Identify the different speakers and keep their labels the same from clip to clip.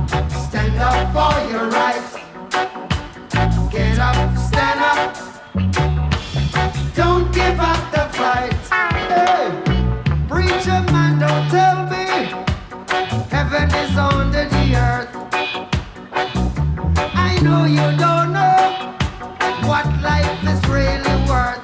Speaker 1: Stand up for your rights. Get up, stand up. Don't give up the fight. Hey, preacher man, don't tell me heaven is under the earth. I know you don't know what life is really worth.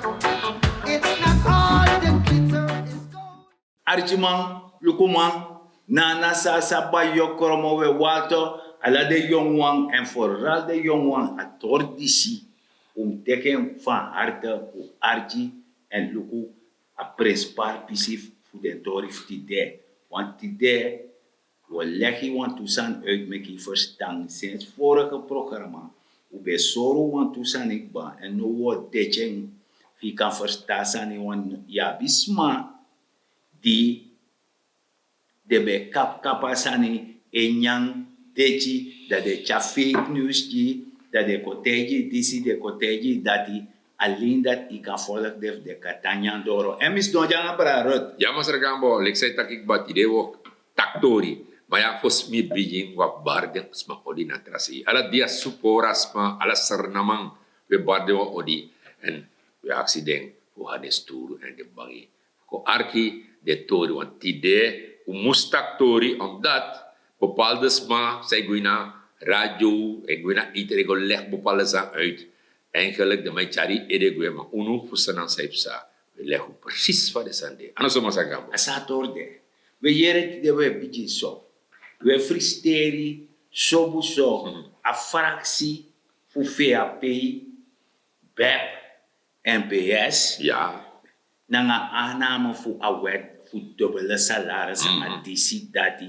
Speaker 1: It's not all the glitter is gold.
Speaker 2: Archimang, Lukumang, Nana Sasa Bayokoromo Water, ala de jongwang en vooral de jongwang atordisi teken van harte u archi en luku a prespar pisif voor de dorif tide. Want tide, we leggen want toesan uit met die verstand sinds vorige programma. U besoro want toesan ik ba en no wo teaching fi kan verstaan san want ja bisma di de be kapasani enyang techi dat de cha fake news ji dat de koteji disi de koteji dati alleen dat ik kan volgen de katanya doro en mis don janga brarot
Speaker 3: ja mas ragambo leksai takik bati dewo taktori maya fos mi bijing wa barde sma odi na trasi ala dia suporas ma ala sernamang we barde wa odi en we accident wo hanes turu en de bagi ko arki de tori wan tide umustak tori omdat bepaalde sma, zij gaan radio, en gaan iedereen gaan leg bepaalde zaken uit. Eigenlijk, de mij chari ede maar unu fusanan saipsa. We leggen precies wat is aan de. Ano soma sa gambo.
Speaker 2: asa torde we yere de we biji so we fristeri sobu so a fraksi fu FAP BEP NPS
Speaker 3: Ja.
Speaker 2: nanga aanname fu awet fu dubbele salaris aan disi dati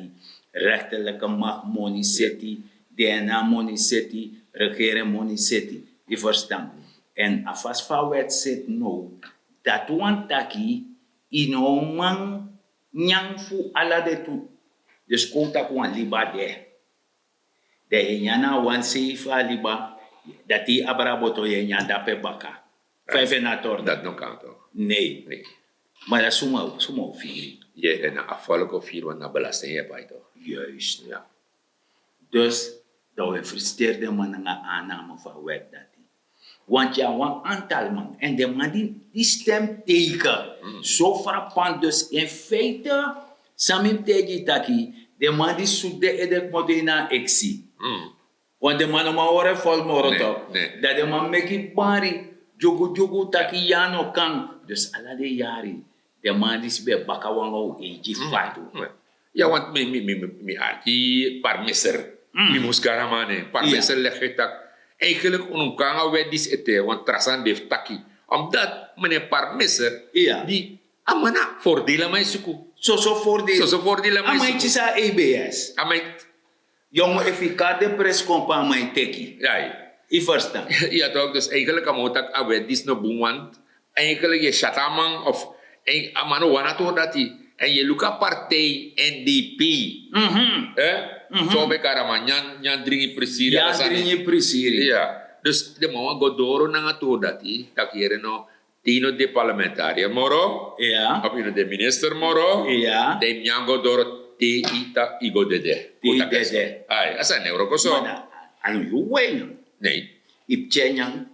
Speaker 2: rechterlijke macht money city, DNA money city, regering money city. Je verstaan. En afas van wet zit nou, dat wan taki ino man nyang fu ala de tu. Dus kota kwan liba de. De nyana wan seifa liba, dat die abraboto ye nyanda pe baka. Vijf na torda.
Speaker 3: Dat nog kan toch?
Speaker 2: Nee.
Speaker 3: Nee.
Speaker 2: Maar dat suma vier.
Speaker 3: Je en na afvallige vier wat na belasting je bij toch?
Speaker 2: Juist.
Speaker 3: Ja.
Speaker 2: Dus dat we frustreerde man nga aanname van wet dat. Want ja, een aantal man en de man die stemt tegen. Zo frappant. Dus in feite, samim tegen taki, de man die zoekt edek modena exi. Want de man ma ore vol morotop.
Speaker 3: Nee.
Speaker 2: Dat de man meki pari, jogu taki yano kan. Dus ala de jari, de man die be bakawango eji fatu.
Speaker 3: Ja, want mi arki parmeser. Mi muskara mane. Parmeser leg je tak. Eigenlijk onunkanga we dis ete, want trasan def taki. Omdat meneer parmeser,
Speaker 2: Ja.
Speaker 3: die amana voordelen mij suku.
Speaker 2: Zo voordeel.
Speaker 3: Zo voordelen mij
Speaker 2: Amai
Speaker 3: suku.
Speaker 2: chisa ABS.
Speaker 3: Amai,
Speaker 2: Jongen, efficate press compa amai teki.
Speaker 3: ja.
Speaker 2: I verstaan.
Speaker 3: Ja toch, dus eigenlijk amotak awe dis no boom want eigenlijk je shatamang of amano wana to dati en je luka partij NDP. Zo be karama nyan dringi presiri
Speaker 2: Ja, dringi presiri.
Speaker 3: Ja, dus de mama godoro nanga to dati takire no tino de parlementariër moro,
Speaker 2: Ja.
Speaker 3: of ino de minister moro,
Speaker 2: Ja.
Speaker 3: de nyango doro te ita igo dede.
Speaker 2: Te dede.
Speaker 3: Ay, asa neuro ko so.
Speaker 2: Mana, anu yuwen.
Speaker 3: Nee.
Speaker 2: I chenyang,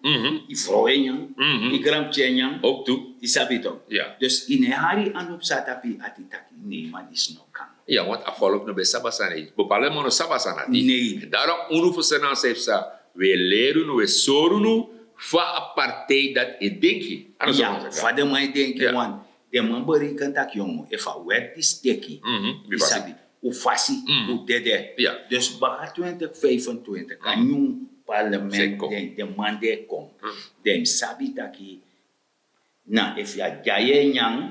Speaker 2: i vrouwenyang, i gram chenyang.
Speaker 3: Ook toe.
Speaker 2: I sabito.
Speaker 3: Ja.
Speaker 2: Dus in een hari anup satapi atitaki. Nee, maar is no kan.
Speaker 3: Ja, want afvalop no be sabasana. Bepaalde mono sabasana.
Speaker 2: Nee.
Speaker 3: Daarom unu fusena sepsa. We leren nu, we soru nu. Va a partij dat ik denk.
Speaker 2: Ja, vader mij denken,
Speaker 3: Ja.
Speaker 2: want de man berikan tak jongen, if a wet is teki. Isabi, u fasi, u dede.
Speaker 3: Ja.
Speaker 2: Dus baka 2025 kan yung parlement
Speaker 3: Zeker.
Speaker 2: de man de kom. Dem sabi taki na if ya jaye nyang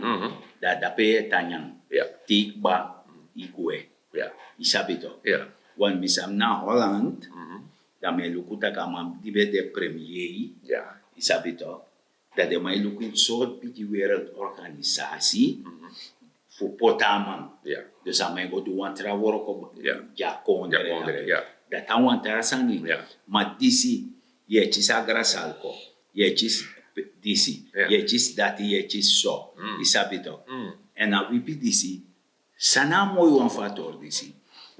Speaker 2: da dape tanyang.
Speaker 3: Ja.
Speaker 2: Tik ba ikue.
Speaker 3: Ja.
Speaker 2: Isabi to.
Speaker 3: Ja.
Speaker 2: Want misam na Holland, da me lukuta kama dibe de premier.
Speaker 3: Ja.
Speaker 2: Isabi to. Dat de mij ook een soort beetje wereldorganisatie voor potaman.
Speaker 3: Ja.
Speaker 2: Dus aan mij wordt een trouwwerk op
Speaker 3: Ja.
Speaker 2: Jakondere.
Speaker 3: Ja.
Speaker 2: Dat aan want daar zijn
Speaker 3: Ja.
Speaker 2: maar disi je chis agrasalco, je chis disi,
Speaker 3: Ja.
Speaker 2: je chis dati, je chis so. Isabito. En na wipi disi, sana mooi een factor disi.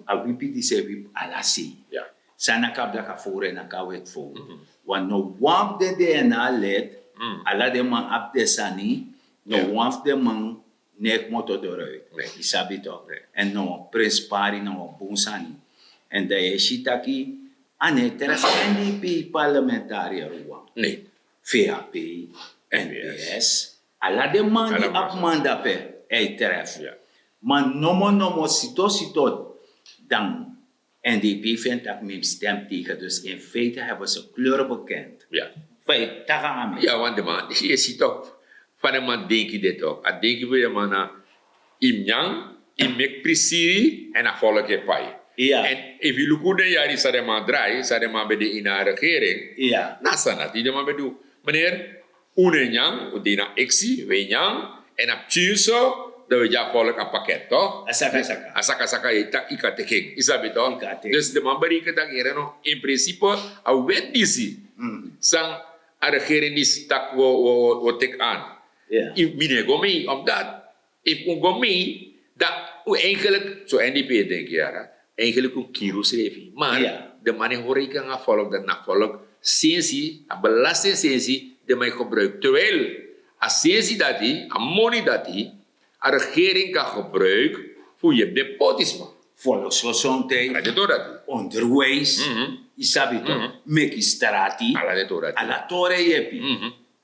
Speaker 2: a wipi di se wip alasi.
Speaker 3: Ja.
Speaker 2: Sana kabla ka fore na ka wet fo. Wan no wamp de na let, ala de man ap de sani, no
Speaker 3: Ja.
Speaker 2: wamp de man nek moto doruit.
Speaker 3: Nee.
Speaker 2: Isabi to.
Speaker 3: Nee.
Speaker 2: En no prespari no bunsani. En de shitaki, ane teras NDP parlementariër wang.
Speaker 3: Nee.
Speaker 2: VHP, NPS, ala de man die
Speaker 3: Allemaal.
Speaker 2: ap mandape, tref.
Speaker 3: Ja.
Speaker 2: Maar nomo sito, dan NDP vindt dat men stemt tegen. Dus in feite hebben ze kleuren bekend.
Speaker 3: Ja.
Speaker 2: Feit, taga amen.
Speaker 3: Ja, want de man, je ziet toch, van de man denk je dit ook. A denk je bij de man na, im yang, im mek prisiri, en a volk je pai.
Speaker 2: Ja.
Speaker 3: En if you look hoe de jari sa de man draai, sa de man bij de ina regering,
Speaker 2: Ja.
Speaker 3: nasa na, die de man bedoel, meneer, une yang, die na exi, we yang, en a tjuso, dat we ja volk een pakket, toch?
Speaker 2: Asaka.
Speaker 3: Asaka ika teking, isabi toch?
Speaker 2: Ika teking.
Speaker 3: Dus de man bericht dat hier no, in principe, a wet disi, sang a regering die stak wo tek aan.
Speaker 2: Ja.
Speaker 3: If mine gomi, omdat, if un gomi, dat u eigenlijk, zo NDP denk je, ja, eigenlijk een kiro schreef. Maar
Speaker 2: Ja.
Speaker 3: de man hoor ik aan volk, dat na volk, sensie, a belasting sensie, de mij gebruikt. Terwijl, a sensie dat die, a money dat die, a regering kan gebruiken voor je nepotisme.
Speaker 2: Volksgezondheid,
Speaker 3: Ala de door dat die.
Speaker 2: onderwijs, isabi to, meki strati,
Speaker 3: Ala de door dat die.
Speaker 2: ala tore yepi.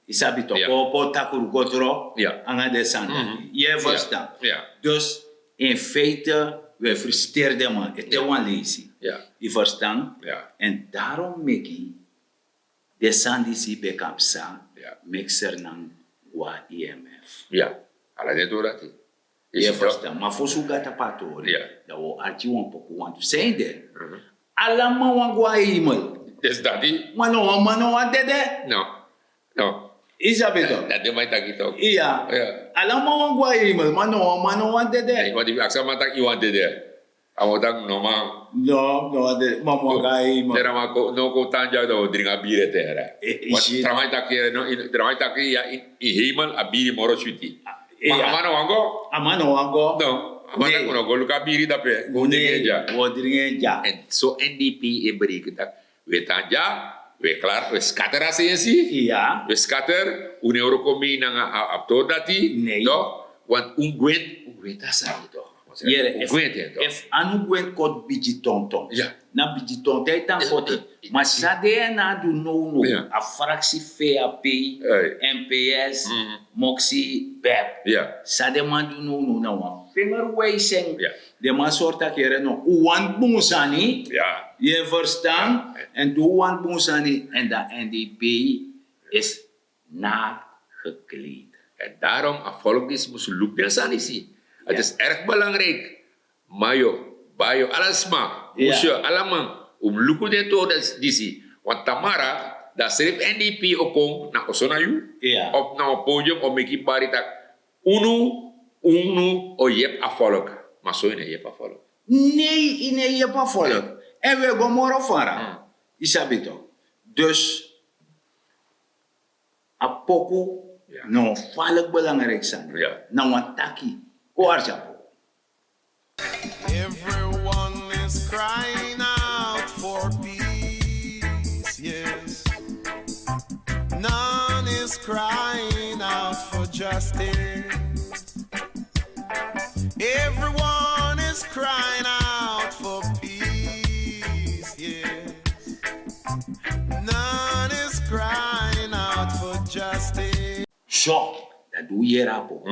Speaker 2: Isabi to,
Speaker 3: Ja.
Speaker 2: popo takuru gotro,
Speaker 3: Ja.
Speaker 2: anga de santa. Je verstaan.
Speaker 3: Ja.
Speaker 2: Dus in feite, we frustreerden man, het is een lazy.
Speaker 3: Ja.
Speaker 2: Je verstaan?
Speaker 3: Ja.
Speaker 2: En daarom meki, de sandisi bekapsa,
Speaker 3: Ja.
Speaker 2: mixer nang wa IMF.
Speaker 3: Ja. Ala de door dat die.
Speaker 2: Je
Speaker 3: ziet toch?
Speaker 2: verstaan? Maar voor zo'n gata patori,
Speaker 3: Ja.
Speaker 2: dat we archi wan poku want zijn er. Allemaal wan gwa email.
Speaker 3: Dus dat die,
Speaker 2: Mano wan dede.
Speaker 3: no.
Speaker 2: Isabeto.
Speaker 3: Dat de mij tak het ook.
Speaker 2: Iya.
Speaker 3: Ja.
Speaker 2: Allemaal wan gwa email. Mano wan
Speaker 3: Nee,
Speaker 2: dede.
Speaker 3: want die aksa matak iwan dede. Amo tak normaal.
Speaker 2: No, de mama gwa email.
Speaker 3: Tera ma ko no ko tanja do dringa bire tera. Want
Speaker 2: Shit.
Speaker 3: tramai tak no tramai tak ya in hemel a biri moro chuti.
Speaker 2: Iya.
Speaker 3: Ma amano wango?
Speaker 2: Amano wan go.
Speaker 3: No. Amano
Speaker 2: Nee.
Speaker 3: kono go luka biri dape. Go
Speaker 2: Nee,
Speaker 3: ja.
Speaker 2: wodringen ja.
Speaker 3: En so NDP e beri kita we tanja we klaar we scatter asensi.
Speaker 2: Iya.
Speaker 3: We scatter un euro komi nanga apto dati.
Speaker 2: Nee.
Speaker 3: Do want un gwet asa ito.
Speaker 2: Yere,
Speaker 3: Un gwet ito.
Speaker 2: if anu gwen kot biji tonton.
Speaker 3: Ja.
Speaker 2: Na biji tonton tan kote. Maar sade na du no.
Speaker 3: Ja.
Speaker 2: A fractie VAP,
Speaker 3: Hey.
Speaker 2: MPS, Moxie, BEP.
Speaker 3: Ja.
Speaker 2: Sade man du no na wan. Finger wijzing.
Speaker 3: Ja.
Speaker 2: De man sorta kere no. Uwan boensani.
Speaker 3: Ja.
Speaker 2: Je verstaan? En doe wan boensani. En de NDP is naakt gekleed.
Speaker 3: En daarom, a volk is moest lukken sanisi. Het is erg belangrijk. Mayo, bayo, alles maar. Moest je allemaal lukken de to disi. Want Tamara, dat schreef NDP ook om na Osonayu.
Speaker 2: Ja.
Speaker 3: Op na een podium om meki baritak. Unu, o jep a volk. Maar zo in je a volk.
Speaker 2: Nee, in een jepa volk. En we gaan morgen varen. Isabito. Dus, a poco,
Speaker 3: Ja.
Speaker 2: no valk belangrijk zijn.
Speaker 3: Ja.
Speaker 2: Na wan taki. O arjapo.
Speaker 4: Everyone is crying out for peace, yes. None is crying out for justice. Everyone is crying out for peace, yes. None is crying out for justice.
Speaker 2: Zo, dat doe je rapo.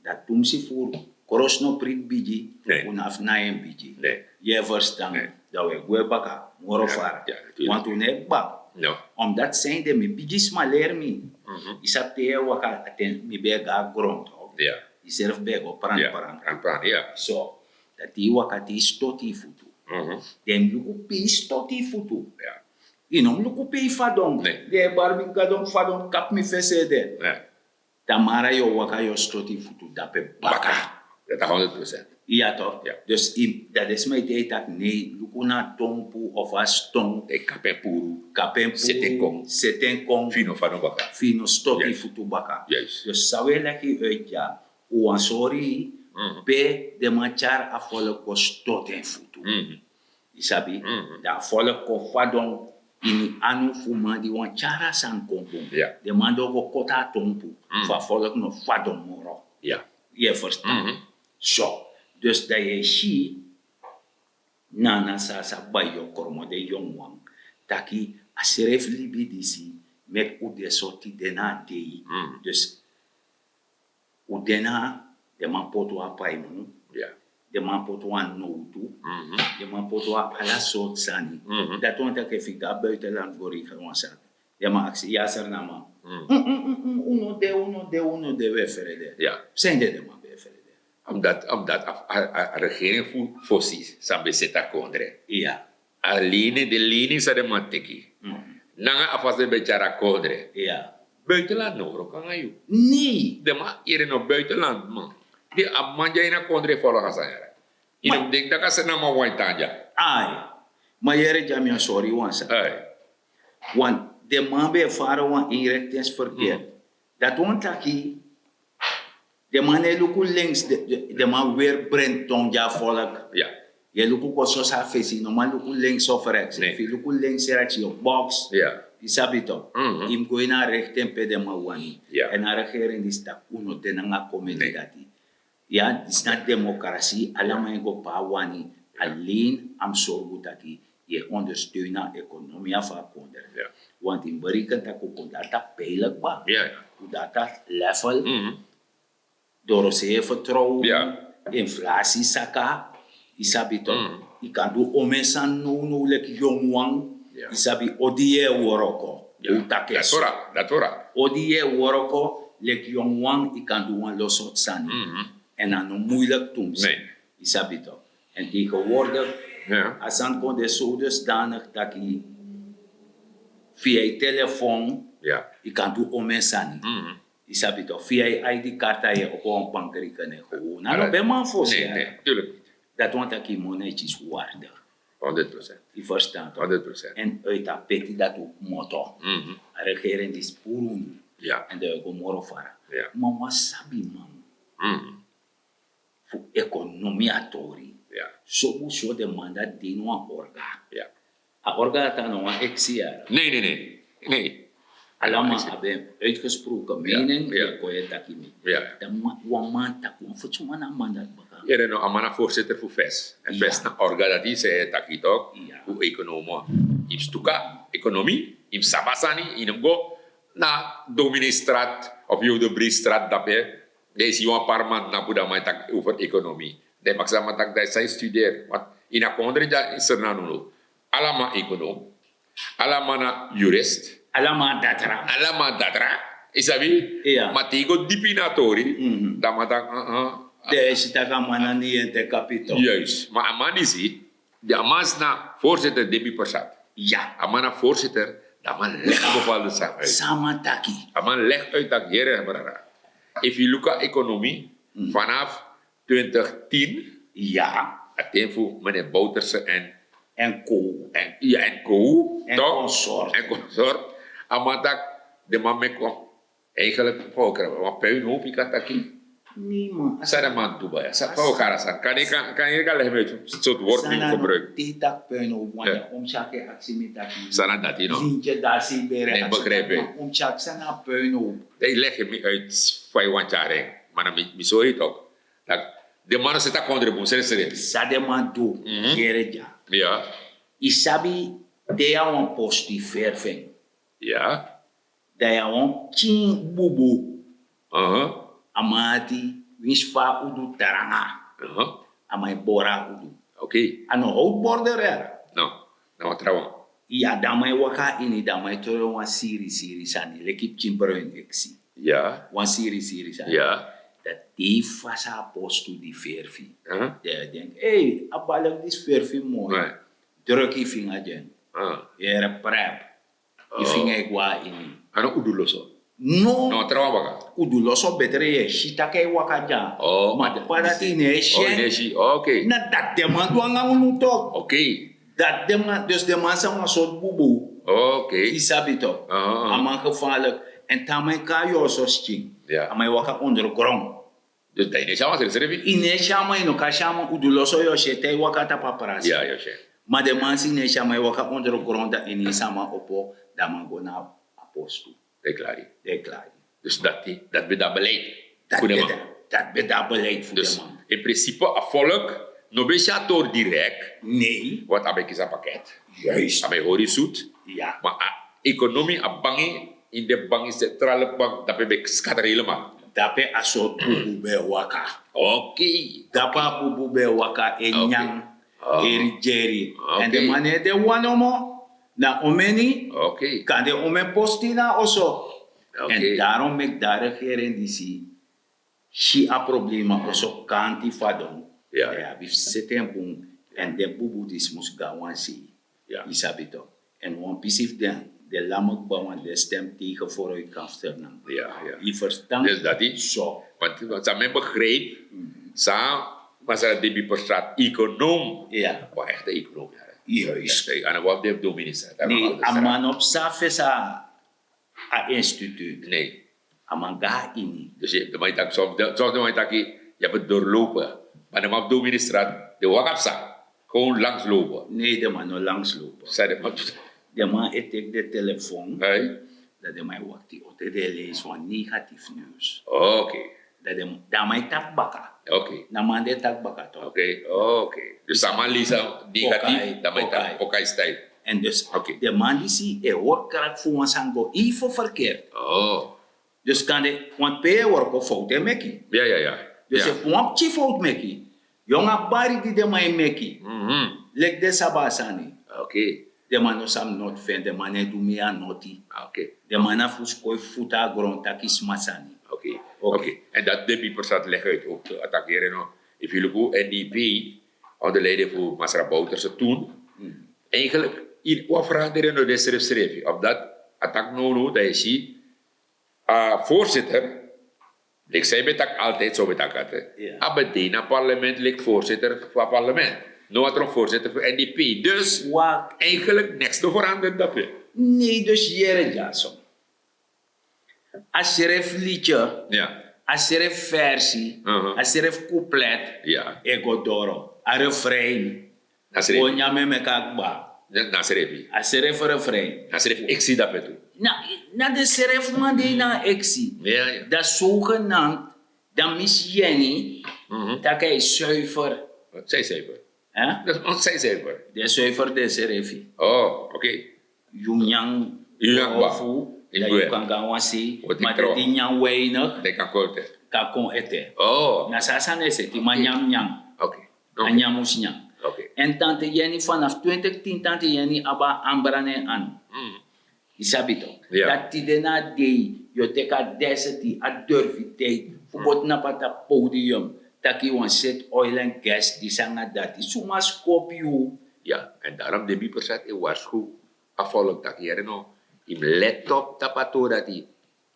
Speaker 2: Dat doen ze voor koros no prit biji.
Speaker 3: Nee.
Speaker 2: Unaf na een biji.
Speaker 3: Nee.
Speaker 2: Je verstaan.
Speaker 3: Nee.
Speaker 2: Dat we goe baka. Morgen varen.
Speaker 3: ja, natuurlijk.
Speaker 2: Want toen heb bak.
Speaker 3: No.
Speaker 2: Omdat zijn de mi biji smaler mi. Isap te waka aten mi bega grond.
Speaker 3: Ja.
Speaker 2: Iserf bego pran
Speaker 3: Ja.
Speaker 2: pran.
Speaker 3: Pran, ja.
Speaker 2: So, dat die wakati stoti futu. Den luku pi stoti futu.
Speaker 3: Ja.
Speaker 2: Inom luku pi fadong.
Speaker 3: Nee.
Speaker 2: De barbi gadong fadong kap mi fese de.
Speaker 3: Ja.
Speaker 2: Tamara yo waka yo stoti futu dape baka.
Speaker 3: Baka. Dat is 100%.
Speaker 2: Ja toch?
Speaker 3: Ja.
Speaker 2: Dus dat is mijn tijd dat nee, luku na tompu of a stong.
Speaker 3: De kapen puru.
Speaker 2: Kapempu.
Speaker 3: Setenkong.
Speaker 2: Setenkong.
Speaker 3: Fino van baka.
Speaker 2: Fino stoti
Speaker 3: Juist.
Speaker 2: futu baka.
Speaker 3: Juist.
Speaker 2: Dus sawe leki uit ja. Uwan sorry. Pe de manchar a volk was tot en voet. Isabi, da volk ko fadon ini anu fumandi wan chara san kompon.
Speaker 3: Ja.
Speaker 2: De mando go kota tompu. Fa volk no fadon moro.
Speaker 3: Ja.
Speaker 2: Je verstaan. Zo. Dus dat je ziet, nana sa bayo kormo de jongwang, taki aseref libidisi met ude sorti dena dei. Dus udena de man poto a paimu,
Speaker 3: Ja.
Speaker 2: de man poto a noutu, de man poto a ala soort sani. Dat want ik even daar buitenland voor ik gewoon zat. De man actie ja ser nama. Uno de we verder.
Speaker 3: Ja.
Speaker 2: Zijn de man we verder.
Speaker 3: Omdat a regering fosi sambe seta kondre.
Speaker 2: Ja.
Speaker 3: A de sa de manteki. Nanga afas de bechara kondre.
Speaker 2: Ja.
Speaker 3: Buitenland no kan ayu.
Speaker 2: Nee.
Speaker 3: De ma ire no buitenland man. Die amanja ina kondre volga sayara. Ina denk dat kase na ma waitanja.
Speaker 2: Ai. Maar jere jamia sorry wansa.
Speaker 3: Ai.
Speaker 2: Want de man be fara wan inrichtingsverkeer. Dat want aki de man e luku links de man weer brengt tonja volk.
Speaker 3: Ja.
Speaker 2: Je luku ko sosa fesi no man luku links of rechts.
Speaker 3: Nee.
Speaker 2: If you luku links rechts je box.
Speaker 3: Ja.
Speaker 2: Isabito. Im go ina rechten pe de man wani.
Speaker 3: Ja.
Speaker 2: En a regering is tak uno de nanga komedi
Speaker 3: Nee.
Speaker 2: dati. Ja, is not democratie. Allemaal go pa wani. Alleen am sorgu taki. Je ondersteunen economie van konder.
Speaker 3: Ja.
Speaker 2: Want in berichten dat ook data peilig ba.
Speaker 3: Ja.
Speaker 2: Data level. Door ze vertrouwen.
Speaker 3: Ja.
Speaker 2: Inflatie saka. Isabi toch. Ik kan doen omesan no lek jongwang.
Speaker 3: Ja.
Speaker 2: Isabi odie woroko.
Speaker 3: Dat ora.
Speaker 2: Odie woroko lek jongwang. Ik kan doen losot sani. En dan moeilijk doen.
Speaker 3: Nee.
Speaker 2: Isabi toch. En tegenwoordig.
Speaker 3: Ja.
Speaker 2: Asan kon de zo dusdanig dat ik via je telefoon,
Speaker 3: Ja.
Speaker 2: je kan doen om mensen. Isabi toch, via je ID-kaart je ook een bankrekening gewoon. Nou, ben man voor
Speaker 3: Nee, nee, tuurlijk niet.
Speaker 2: Dat want dat je monetjes waardig.
Speaker 3: 100%.
Speaker 2: Je verstaat toch?
Speaker 3: 100%.
Speaker 2: En uit dat peti dat ook motto. De regering die sporen.
Speaker 3: Ja.
Speaker 2: En de gomoro vara.
Speaker 3: Ja.
Speaker 2: Maar wat sabi man? Voor economie atori.
Speaker 3: Ja.
Speaker 2: Zo de man dat die no een orga.
Speaker 3: Ja.
Speaker 2: A orga dat no een exiara.
Speaker 3: Nee.
Speaker 2: Allemaal hebben uitgesproken mening,
Speaker 3: Ja.
Speaker 2: je kon je takimi.
Speaker 3: Ja.
Speaker 2: Dan man takum, voor zo'n man dat baka.
Speaker 3: Jere no amana voorzitter voor FES. En FES na orga dat is taki toch.
Speaker 2: Ja.
Speaker 3: Hoe economo. Im stuka economie. Im sabasani. In go na Doministraat of Jodebriestraat dape. Deze jongen paar maand na Buddha mij tak over economie. De maksama tak dat zij studeert. Want in a kondre ja is er nanuno. Allemaal econoom. Allemaal na jurist.
Speaker 2: Allemaal datra.
Speaker 3: Allemaal datra. Isabi?
Speaker 2: Ja.
Speaker 3: Matigo dipinatori. Dan matak
Speaker 2: De is dat man niet in de kapitaal.
Speaker 3: juist. Maar amanisi, de amas na voorzitter Debbie Persat.
Speaker 2: Ja.
Speaker 3: Amana voorzitter, dat man legt bepaalde zaken uit.
Speaker 2: Sama taki.
Speaker 3: Aman legt uit dat jere brara. If you look at economie, vanaf 2010,
Speaker 2: Ja.
Speaker 3: het voor meneer Bouterse
Speaker 2: En ko.
Speaker 3: en co,
Speaker 2: En
Speaker 3: toch?
Speaker 2: consort.
Speaker 3: En consort. Amatak, de man me kwam. Eigenlijk, volker, wat puinhoop ik had aquí.
Speaker 2: Nee man.
Speaker 3: Sa de man Dubai. Sa pau karasan. Kan je kan leggen met soort woord niet gebruiken.
Speaker 2: Die tak puin
Speaker 3: Ja.
Speaker 2: op om chake actie met taki.
Speaker 3: Sana dat je nog.
Speaker 2: Lintje daar zie bere.
Speaker 3: Nee, begrijp ik.
Speaker 2: Om chak sana puin op.
Speaker 3: Ik leg je uit voor je wantjaren. Maar dan mi zo heet ook. Dat de mannen zitten contributie serieus.
Speaker 2: Sade man do. Jere ja.
Speaker 3: Ja.
Speaker 2: Isabi de ya wan posti verving.
Speaker 3: Ja.
Speaker 2: Da ya wan chin bubu. Amati wisfa udu taranga. Amai bora udu.
Speaker 3: Oké.
Speaker 2: Ano hout border er.
Speaker 3: Nou, nou trouwens.
Speaker 2: Ja, damai waka ini damai toro wan siri sani. Lekip chimbruin eksi.
Speaker 3: Ja.
Speaker 2: Wan siri sani.
Speaker 3: Ja.
Speaker 2: Dat die fasa postu di verfi.
Speaker 3: Huh?
Speaker 2: Ja, denk, hey, abalak dis verfi mooi.
Speaker 3: Nee.
Speaker 2: Druk je vinger jen. Jere prep. Je vinger gwa ini.
Speaker 3: Ano uduloso.
Speaker 2: No.
Speaker 3: No, trouwens baka.
Speaker 2: Udu loso betere ye shita kai waka ja.
Speaker 3: Oh,
Speaker 2: Ma pada ti ne
Speaker 3: Oh,
Speaker 2: shen.
Speaker 3: Neshi. Oké.
Speaker 2: Na dat de man doa nga unu tok.
Speaker 3: Oké.
Speaker 2: Dat de man, dus de man sa een soort bubu.
Speaker 3: Oké.
Speaker 2: Isabi tok. Aman gevaarlijk. En tamay kayo so sting.
Speaker 3: Ja.
Speaker 2: Amay waka undergrond.
Speaker 3: Dus dat is allemaal reserve.
Speaker 2: Ine chama ino ka chama uduloso yo shete wakata paparazzi.
Speaker 3: Ja, ja, ja.
Speaker 2: Maar de mensen in chama waka ondergrond dat in sama opo dat man go na apostu.
Speaker 3: Declare.
Speaker 2: De klaar.
Speaker 3: Dus dat be dat beleid.
Speaker 2: Dat
Speaker 3: Voor de
Speaker 2: be
Speaker 3: man.
Speaker 2: dat be dat beleid voor
Speaker 3: Dus
Speaker 2: de man.
Speaker 3: in principe, een volk, no besator direct,
Speaker 2: Nee,
Speaker 3: wat heb ik is een pakket.
Speaker 2: juist.
Speaker 3: Heb ik horizont.
Speaker 2: Ja.
Speaker 3: Maar economie, a bangi, in de bangi centrale bank, dat heb ik scatter helemaal.
Speaker 2: Dat be aso bubu be waka.
Speaker 3: Oké.
Speaker 2: Dat pa bubu be waka enyang
Speaker 3: Oh.
Speaker 2: eri jerry.
Speaker 3: Okay.
Speaker 2: En de man de wanomo na omeni
Speaker 3: Oké.
Speaker 2: kan de omen postina also.
Speaker 3: Oké.
Speaker 2: En daarom ik daar regering die zie. Si a problema also kanti fadon.
Speaker 3: Ja.
Speaker 2: Ja, we zitten boom en de bubu dis mus gawan si.
Speaker 3: Ja.
Speaker 2: Isabito. En wan pisif de lamak bawan de stem tegen voor u kan stellen.
Speaker 3: Ja, ja.
Speaker 2: Je verstand
Speaker 3: Dus dat is.
Speaker 2: zo.
Speaker 3: Want ze mijn begreep, maar ze debi per straat econoom.
Speaker 2: Ja.
Speaker 3: Wat echt een econoom.
Speaker 2: Juist.
Speaker 3: En wat de dominee.
Speaker 2: Nee, a man op safes a instituut.
Speaker 3: Nee.
Speaker 2: A man ga ini.
Speaker 3: Dus je moet dat soms je hebt het doorlopen. Maar dan mag dominee straat de wakapsa. Gewoon langs lopen.
Speaker 2: Nee, de man no langslopen.
Speaker 3: Zei de man.
Speaker 2: De man eet de telefoon.
Speaker 3: Hey.
Speaker 2: Dat de man wacht die op de lees van negatief nieuws.
Speaker 3: Oké.
Speaker 2: Dat mij tak baka.
Speaker 3: Oké.
Speaker 2: Na man de tak baka toch.
Speaker 3: Oké. Dus sama Lisa negatief,
Speaker 2: Pokai,
Speaker 3: dan moet
Speaker 2: pokai.
Speaker 3: je pokai stijl.
Speaker 2: En dus
Speaker 3: Oké.
Speaker 2: de man die zie hoort krak voor ons aan go even verkeerd.
Speaker 3: Oh.
Speaker 2: Dus kan de want pe work of fout meki.
Speaker 3: Ja.
Speaker 2: Dus
Speaker 3: Ja.
Speaker 2: if want chief fout meki. Jonga bari die de man meki. Lek de sabasani.
Speaker 3: Oké.
Speaker 2: De man no sam not fan, de man do me a noti.
Speaker 3: Oké.
Speaker 2: De man a fus koi futa grond takis masani.
Speaker 3: Oké. En dat de people staat leggen uit ook te attackeren. No. If you look at NDP, onder leiding voor Masra Bouterse toen, eigenlijk, wat veranderen no deze schrijf? Op dat attack no, dat is hij, voorzitter, ik zei met dat altijd zo met dat katten.
Speaker 2: Ja.
Speaker 3: Abedina parlement ligt voorzitter van parlement. No had er een voorzitter voor NDP. Dus
Speaker 2: Wa
Speaker 3: eigenlijk niks te veranderen dat weer.
Speaker 2: nee dus jere jaso. A seref liedje,
Speaker 3: Ja.
Speaker 2: a seref versie, a seref couplet,
Speaker 3: Ja.
Speaker 2: ego doro, a refrein.
Speaker 3: Nasref.
Speaker 2: Onya me me kakba.
Speaker 3: Nasref.
Speaker 2: A seref refrein.
Speaker 3: Nasref, ik zie dat met u.
Speaker 2: Na de seref man die na exi.
Speaker 3: Ja.
Speaker 2: Dat zogenaamd, dat mis Jenny, dat hij zuiver.
Speaker 3: Zij zeker.
Speaker 2: Hè?
Speaker 3: Dat is zij zeker.
Speaker 2: De zuiver de serefi.
Speaker 3: Oh, oké.
Speaker 2: Yunyang
Speaker 3: Yunyang ba.
Speaker 2: ofu,
Speaker 3: In
Speaker 2: dat
Speaker 3: Bue.
Speaker 2: je kan gaan wasi,
Speaker 3: Wat ik
Speaker 2: maar
Speaker 3: trouw.
Speaker 2: dat die nyang weinig,
Speaker 3: Dat kan korten.
Speaker 2: kan kon eten.
Speaker 3: Oh,
Speaker 2: Na sasa nese, die man nyam nyam,
Speaker 3: oké.
Speaker 2: anyamus nyam.
Speaker 3: Oké.
Speaker 2: En tante Jenny vanaf 2010, tante Jenny aba ambrane an. Isabito.
Speaker 3: Ja.
Speaker 2: Dat die dena dei, yo teka deseti, a durfiteit, fubot na pata podium, taki wan set oil and gas, die sanga dat, suma skopju.
Speaker 3: Ja, en daarom de people zegt, ik waarschuw afvallig dat hier no. Ik let op dat pato dat hij.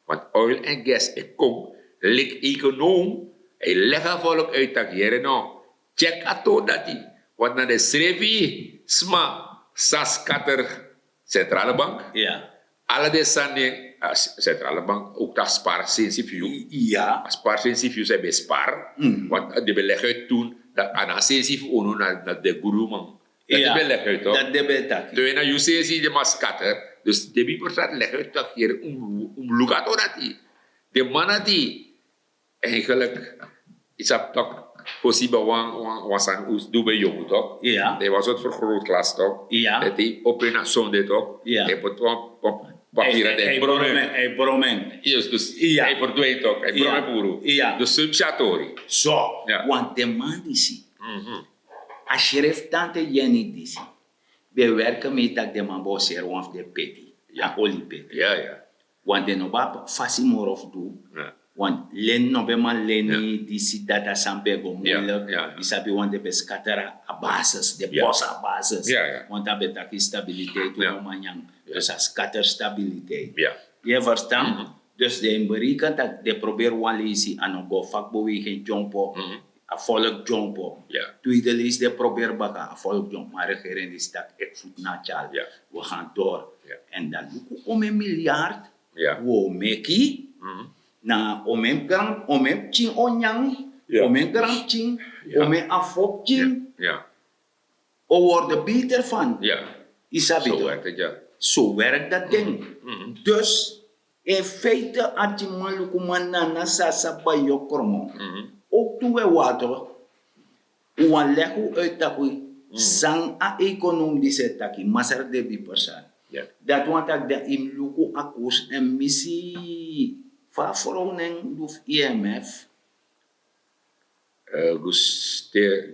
Speaker 3: Want oil en gas, ik kom, lik econoom, hij legt afvallig uit dat hier no. Check ato dat hij. Want na de schreefie, sma, saskater, centrale bank.
Speaker 2: Ja.
Speaker 3: Alle de sane, centrale bank, ook dat spaarsensief.
Speaker 2: Ja.
Speaker 3: Spaarsensief zijn bij spaar. Want de beleg uit toen, dat anasensief ono naar de guru man. Dat
Speaker 2: Ja.
Speaker 3: de beleg uit toch?
Speaker 2: Dat debe taki.
Speaker 3: Toen je naar UCC de maskater, dus de people staat leg uit dat hier lukato dat die. De mannen die eigenlijk is dat toch possible was aan ons doen bij jong toch?
Speaker 2: Ja.
Speaker 3: Die was het vergrootglas toch?
Speaker 2: Ja.
Speaker 3: Dat die op een zonde toch?
Speaker 2: Ja.
Speaker 3: Hij wordt papieren
Speaker 2: Hey,
Speaker 3: de bronnen.
Speaker 2: Hey, bromen.
Speaker 3: Yes, dus
Speaker 2: Ja.
Speaker 3: hij verdwijnt toch? Hij
Speaker 2: Ja.
Speaker 3: bronnen puro.
Speaker 2: Ja.
Speaker 3: Dus subchatori.
Speaker 2: Zo.
Speaker 3: Ja.
Speaker 2: Want de man die zie. A sheriff tante Jenny die zie. We werken met dat de man bosser of de peti. Ja. Oli peti.
Speaker 3: Ja.
Speaker 2: Want de no ba fasi more of do.
Speaker 3: Ja.
Speaker 2: Want len no be man leni die zie data sampe go
Speaker 3: Ja,
Speaker 2: moeilijk.
Speaker 3: ja.
Speaker 2: Isabi want de beskattera a basis. De
Speaker 3: Ja.
Speaker 2: boss a basis.
Speaker 3: Ja.
Speaker 2: Want dat betekent stabiliteit.
Speaker 3: Ja.
Speaker 2: Ja. Dus a scatter stabiliteit.
Speaker 3: Ja.
Speaker 2: Je verstand? Dus de bereiken dat de probeer walisi aan go vakbeweging jumpo, a volk jumpo.
Speaker 3: Ja.
Speaker 2: Tweede is de probeer baka a volk jump, maar regering is dat ik voet na chal.
Speaker 3: Ja.
Speaker 2: We gaan door.
Speaker 3: Ja.
Speaker 2: En dan lukken om een miljard,
Speaker 3: Ja.
Speaker 2: we meki, na om een gang, om een ching onyang,
Speaker 3: Ja.
Speaker 2: Om een krampching,
Speaker 3: Ja.
Speaker 2: om een afopching,
Speaker 3: Ja.
Speaker 2: o worden beter van.
Speaker 3: Ja.
Speaker 2: Isabi
Speaker 3: Zo
Speaker 2: toch?
Speaker 3: werkt het, ja.
Speaker 2: Zo werkt dat ding.
Speaker 3: Mhm.
Speaker 2: Dus in feite, als je man na sasa bij je kromo,
Speaker 3: Mhm.
Speaker 2: ook toen we water, we leggen uit dat we sang a economische taki, masar de bi persoon.
Speaker 3: Ja.
Speaker 2: Dat want ik dat in luku akkoos en missie van vrouwen doef IMF,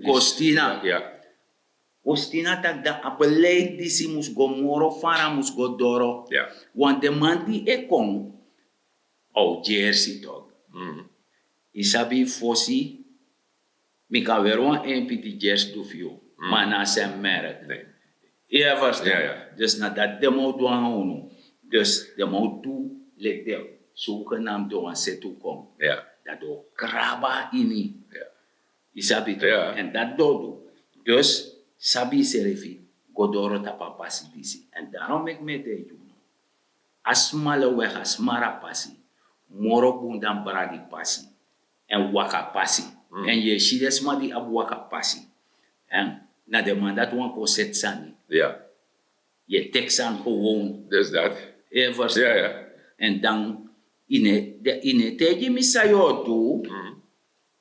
Speaker 2: Costina.
Speaker 3: Ja.
Speaker 2: Ostina tak da a beleid die si mus go moro fara mus go doro.
Speaker 3: Ja.
Speaker 2: Want de man die e kon, au Jersey toch.
Speaker 3: Mhm.
Speaker 2: Isabi fosi, mi ka weron en piti Jersey do fio. Maar na zijn merk.
Speaker 3: Nee.
Speaker 2: Ja, verstaan.
Speaker 3: Ja, ja.
Speaker 2: Dus na dat demo doen uno. Dus de mo toe let de zogenaamd door een setu kom.
Speaker 3: Ja.
Speaker 2: Dat do kraba ini.
Speaker 3: Ja.
Speaker 2: Isabi toch.
Speaker 3: Ja.
Speaker 2: En dat dodo. Dus sabi serefi godoro tapa pasi disi. En daarom ik met de juno. Asmale weg asmara pasi. Moro bundan bradi pasi. En waka pasi. En je shides ma di ab waka pasi. En na de mandat wan ko set sani.
Speaker 3: Ja.
Speaker 2: Je teksan gewoon.
Speaker 3: Dus dat.
Speaker 2: Evers.
Speaker 3: Ja, ja.
Speaker 2: En dan in teji misayo do.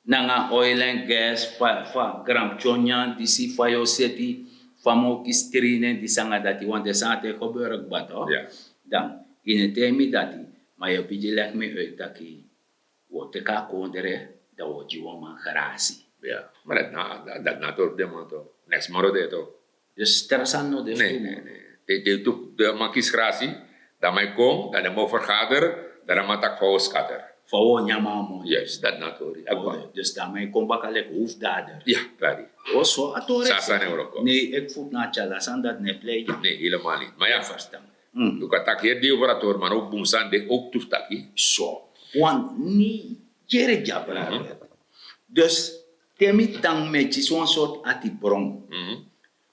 Speaker 2: Nanga oil and gas fa gram chonyan disi fa yo seti fa mo kistrine di sanga dati want de sante gebeuren bato.
Speaker 3: Ja.
Speaker 2: Dan in temi dati ma yo piji lek me uit taki wo te ka kondere da wo jiwa man garasi.
Speaker 3: Ja. Maar dat natuurlijk de man toch. Next moro de toch.
Speaker 2: Dus tersan no de
Speaker 3: Nee. De makis grasi. Dat mij kom, dat de mo vergader, dat de matak voor scatter.
Speaker 2: fa wo nyama mo.
Speaker 3: Juist, dat natuurlijk.
Speaker 2: Dus daarmee kom bakalek hoefdader.
Speaker 3: Ja, klaar.
Speaker 2: Oso atore.
Speaker 3: Sasa ne Euroko.
Speaker 2: Nee, ik voet na chala sandat ne play.
Speaker 3: Nee, helemaal niet. Maar ja,
Speaker 2: Verstaan.
Speaker 3: du kan tak hier die operator, maar ook boemsan de ook toestaki.
Speaker 2: Zo. Want niet jere jabra. Dus temi tang met zo'n soort atibron.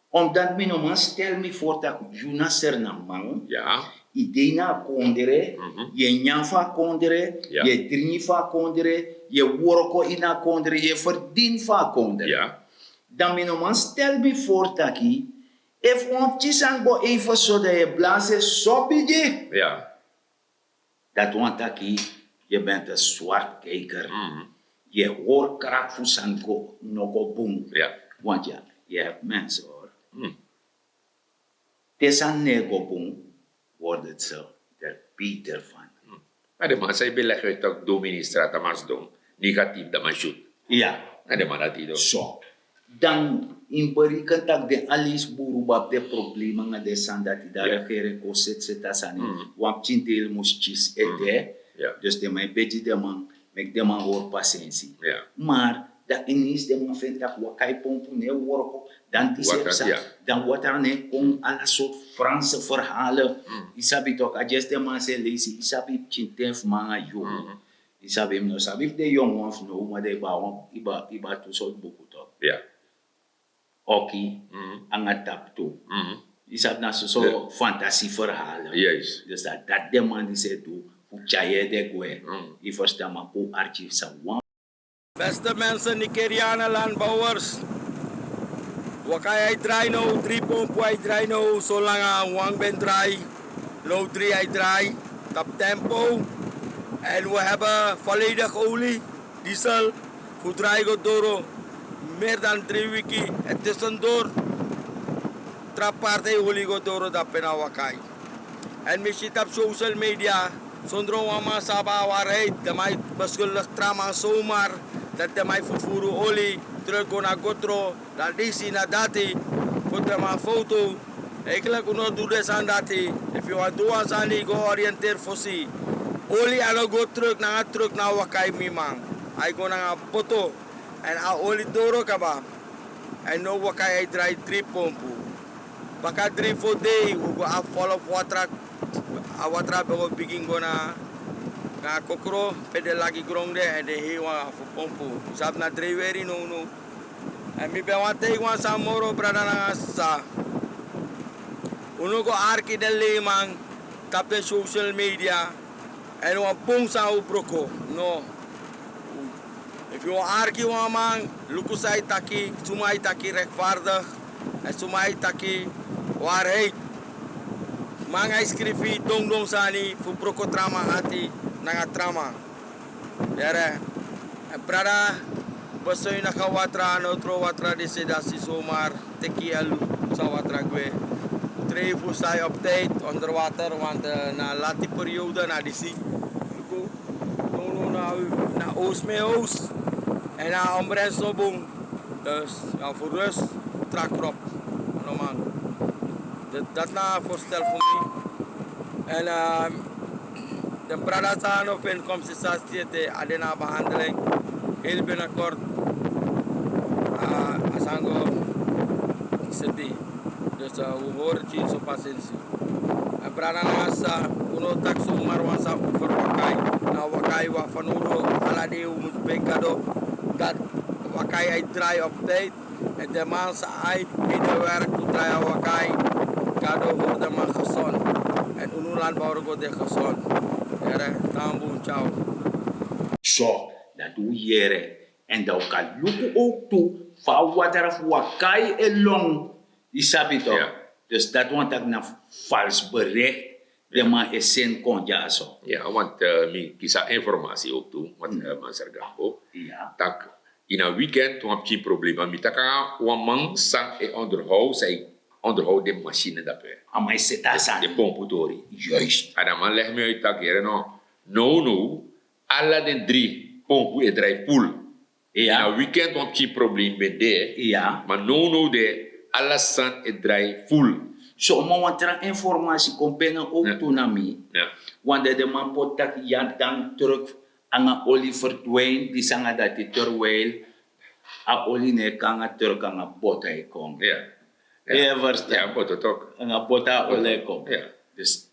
Speaker 2: Omdat men normaal stel me voor dat juna sernamang.
Speaker 3: Ja.
Speaker 2: Idee na kondere, je nyafa kondere,
Speaker 3: Ja.
Speaker 2: je dringi fa kondere, je worko ina kondere, je verdien fa kondere.
Speaker 3: Ja.
Speaker 2: Dan men normaal stel me voor dat if ontjes aan go even zo dat je blazen zo bidje.
Speaker 3: Ja.
Speaker 2: Dat want dat je bent een zwart kijker. Je hoort kracht voor zijn go, nog op boom.
Speaker 3: Ja.
Speaker 2: Want ja, je hebt mensen hoor. Tessa nego boom, wordt het zo er beter van.
Speaker 3: Maar de man zei beleg uit ook doministraat, dat maar doen. Negatief, dat maar shoot.
Speaker 2: Ja,
Speaker 3: En de man dat die doen.
Speaker 2: zo. Dan in berikan tak de alis burubab de problemen nga de sandati da
Speaker 3: Ja.
Speaker 2: regering ko set asani. Wap chintel muschis ete.
Speaker 3: Ja.
Speaker 2: Dus de man beji de man, mek de man hoor patiëntie.
Speaker 3: Ja.
Speaker 2: Maar dat ineens de man vindt dat wakai pompen ne worko. Dan die
Speaker 3: Water,
Speaker 2: sepsa,
Speaker 3: ja.
Speaker 2: dan wat er ne kom alle soort Franse verhalen. Isabi toch, adjes de man se lezen, isabi chintef manga jong. Isabi no sabi de jong of no, maar de iba to soort boeken toch.
Speaker 3: Ja.
Speaker 2: Oki, ang atap to. Isab na so fantasieverhalen.
Speaker 3: Juist.
Speaker 2: Dus dat de man die ze doet, hoe chaye de gwe. Die verstaan maar hoe archief sa wan.
Speaker 5: Beste mensen, Nigerianen landbouwers. Wakai ay dry no, 3 pompo ay dry no, zolang ang wang ben dry. No 3 ay dry, tap tempo. En we hebben volledig olie, diesel, voor dry godoro. Meer dan 3 weken. Het is een door. Traparte olie godoro da pena wakai. En misschien op social media, zonder mama saba waarheid, de mij beschuldigd trama zomaar, dat de mij vervoeren olie, terug naar Gotro, naar deze, naar dati, voor de maar foto. Eigenlijk uno doe des aan dati, if you want to aan die go oriënteer voor si. Olie aan go terug naar wakai mimang. Hij go naar poto, en a olie doro kaba. En no wakai hij draait 3 pompo. Baka 3 for day, we go a follow water. Awatra bego bikin gona na kokro pede lagi grong de and he wa for pompo sab na driveri no and mi be wa te wa samoro brada na sa uno go arki delle man tape social media and wa pung sa u broko no If je arki man, lukusai taki, sumai taki rechtvaardig en sumai taki waarheid. Mga skrifi dong sani fu proko trama ati nanga trama. Dere, brada, basoy nakawatra no tro watra de sedasi somar teki alu sa watra gue. Tre fu sai update onder water want na lati periode na disi. Luko no na oos me oos en na ombres no bong. Dus ja voor rust trakrop. No man. Dat na voorstel voor mij. En de brada sa ano pen compensatie ade na behandeling heel binnenkort asango sedih. Dus we horen het zo pasensi. En brada na sa uno tak sumar wansa over wakai. Na wakai wa fanudo alade umus bekado dat wakai ay dry update. En de man sa ay medewerk to dry wakai. Kado hoorde man gezond. En unulan baru go de gezond. Ere, tamboen, ciao.
Speaker 2: Zo, dat doe je. En dat kan lukken ook toe. Van wat er voor kai en long. Isabi toch?
Speaker 3: Ja.
Speaker 2: Dus dat want ik naar vals bericht. De man is zijn konja zo.
Speaker 3: Ja, want mi kisa informatie ook toe, want Master Gambo.
Speaker 2: Ja.
Speaker 3: Tak in een weekend toen heb je problemen. Mi taka wamang sang e onderhoud de machine dat we.
Speaker 2: Amai setasan.
Speaker 3: De pomputori.
Speaker 2: Juist.
Speaker 3: En dan man leg me uit tak hier no. Alla den 3 pompu e draai pool. In
Speaker 2: Ja.
Speaker 3: een weekend heb je probleem met de.
Speaker 2: Ja.
Speaker 3: Maar no de alla san e draai full.
Speaker 2: Zo, maar wat er informatie komt binnen ook
Speaker 3: Ja.
Speaker 2: toe naar mij.
Speaker 3: Ja.
Speaker 2: Want de man pot tak ja dan terug aan een olie verdwijnt. Die zeggen dat die terwijl a olie ne kan a terug aan een botte komt.
Speaker 3: Ja.
Speaker 2: Ja, verstaan.
Speaker 3: Ja, maar dat ook.
Speaker 2: Aan een botte olie komt.
Speaker 3: Ja.
Speaker 2: Dus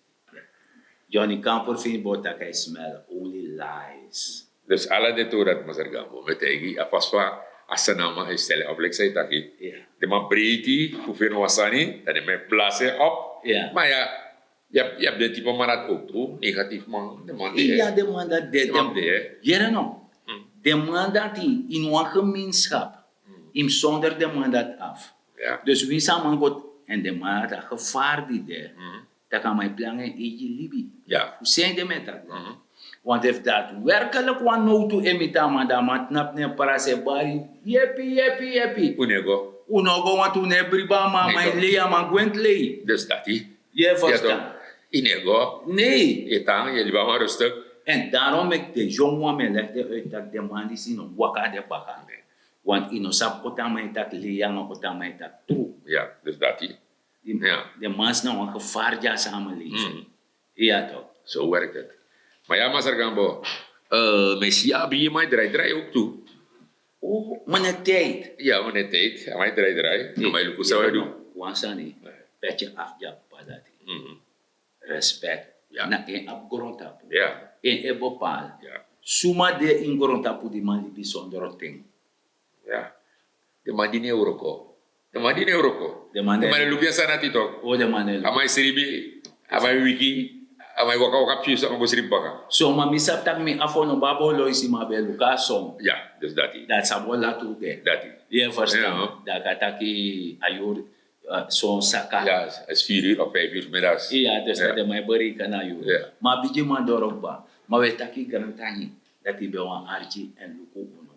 Speaker 2: Johnny Camper vindt botte kan smell only lies.
Speaker 3: Dus alle de to dat Master Gambo met egi pas va asanama stellen op leksai taki.
Speaker 2: Ja.
Speaker 3: De man breedte hoeveel wasani dat de men plaatsen op.
Speaker 2: Ja.
Speaker 3: Maar ja, je hebt de type man dat ook toe negatief man de man die.
Speaker 2: Ja, de man dat
Speaker 3: de man die.
Speaker 2: ja, no. De man dat die in een gemeenschap, in zonder de man dat af.
Speaker 3: Ja.
Speaker 2: Dus wie samen gaat en de man dat gevaar die daar, dat kan mijn plannen in je libi.
Speaker 3: Ja.
Speaker 2: Hoe zijn de met dat? Want if dat werkelijk wat nou toe emita man dat man knap ne parase bari, yepi.
Speaker 3: Unego.
Speaker 2: Unogo want toen ne briba man
Speaker 3: Nee,
Speaker 2: mijn
Speaker 3: toch.
Speaker 2: lea man gwent lei.
Speaker 3: Dus dat die.
Speaker 2: Je
Speaker 3: Ja
Speaker 2: verstaan?
Speaker 3: toch. Inego.
Speaker 2: Nee.
Speaker 3: Etang je liba maar rustig.
Speaker 2: En daarom ik de jongen me legde uit dat de man die zien wakka de baka. Want in ons kota mij dat lea man kota mij dat toe.
Speaker 3: Ja, dus dat die. Ja.
Speaker 2: De man is nou een gevaar ja samenleving. Ja toch?
Speaker 3: Zo werkt het. Maar ja, Master Gambo. Messi abi mij draai ook toe.
Speaker 2: Oh, mijn tijd.
Speaker 3: Ja, maar net tijd. Mij draai. Nou, mij lukken zou je doen.
Speaker 2: Wansani, petje afjap padati.
Speaker 3: Mhm.
Speaker 2: Respect.
Speaker 3: Ja.
Speaker 2: Na een abgrontapu.
Speaker 3: Ja.
Speaker 2: En e bepal.
Speaker 3: Ja.
Speaker 2: Suma de ingrontapu di man di bijzondere ting.
Speaker 3: Ja. De man die Euroko. De man die Euroko.
Speaker 2: De man
Speaker 3: De man lukken sana titok.
Speaker 2: O de man
Speaker 3: Amai seribi, amai wiki, amai waka pius, amai serib baka.
Speaker 2: So ma misap tak mi afono babo lo isi ma be lukasom.
Speaker 3: Ja, dus dat die.
Speaker 2: Dat sabola tu de.
Speaker 3: Dat die.
Speaker 2: Je verstaan.
Speaker 3: Ja.
Speaker 2: Da kataki ayur son saka.
Speaker 3: Ja, het is 4 uur of 5 uur middags.
Speaker 2: Iya, dus
Speaker 3: Ja.
Speaker 2: dat de mai beri kana ayur.
Speaker 3: Ja.
Speaker 2: Ma biji ma dorokba. Ma we taki garantani dat die be wan arji en luku uno.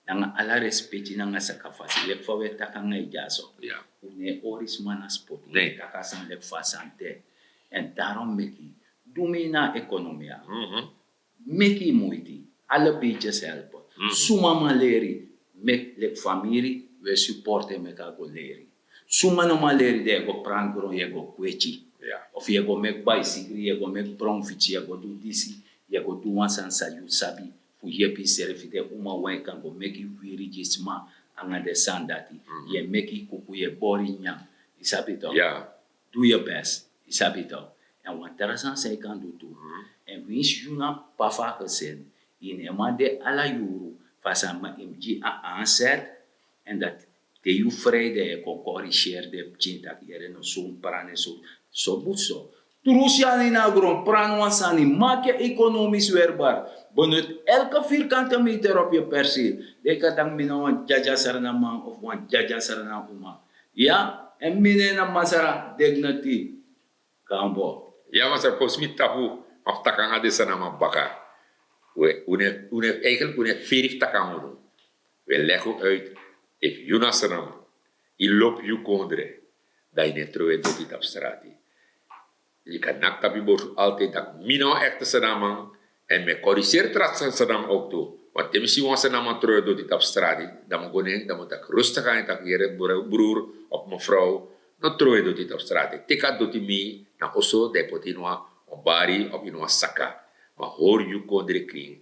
Speaker 2: Nanga ala respecti nanga sakafasi. Lek fa we takanga ijaso.
Speaker 3: Ja.
Speaker 2: Une oris manas pot.
Speaker 3: Nee.
Speaker 2: Takasan lek fasante. En daarom meki. Dumina economia. Meki moeite. Alle beetjes helpen. Suma maleri. Mek lek familie. We supporten meka go leri. Suma no maleri de go prangro ye go kwechi.
Speaker 3: Ja.
Speaker 2: Of ye go mek bicycle, ye go mek bronfici, ye go do disi, ye go do wansan sa you sabi. Fu yepi serifite uma wen kan go meki wiri jisma anga de sandati. Ye meki kuku ye bori nyam. Isabi to.
Speaker 3: Ja.
Speaker 2: Do your best. Isabi to. En wat terasan say kan do too. En wins you na pafa gesen. In ema de ala yuru. Fasa ma imji a aanzet. En dat te you vrede kon corrigeer de chintak yere no zo'n prane zo. Zo moet zo. Trusiani na grond, pranwansani, maak je economisch weerbaar. Benut elke vierkante meter op je perceel. Deka tang mina wan jaja sarana man of wan jaja sarana uma. Ja, en mine na masara degnati. Kambo.
Speaker 3: Ja, maar ze volgens mij tapu of takanga de sana mabaka. We eigenlijk une 40 takanga doen. We leggen uit, if you na sana, je loopt je kondre, dat je niet trouwens doet dit op straat. Je kan nak tapi bos altijd dat mino echte sana en me corrigeer tras sana ook toe. Want de misschien was sana trouwens doet dit op straat. Dan moet je dan moet ik rustig aan dat je broer of mevrouw. No trouwens doet dit op straat. Teka doet hij mee na osso de potinua op bari op inua saka. Maar hoor je kondre kring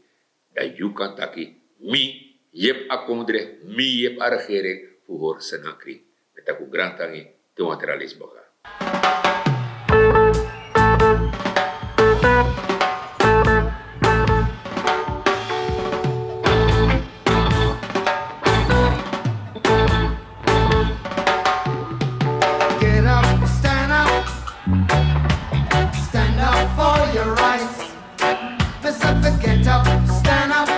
Speaker 3: dat je kan taki mi yep akondre mi yep a regering voor hoor sana kring. Met aku grantangi te materialisme ga.
Speaker 1: Get up, stand up for your rights. Pacific, get up, stand up.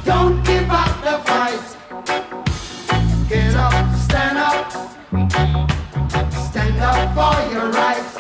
Speaker 1: Don't give up the fight. Get up, stand up for your rights.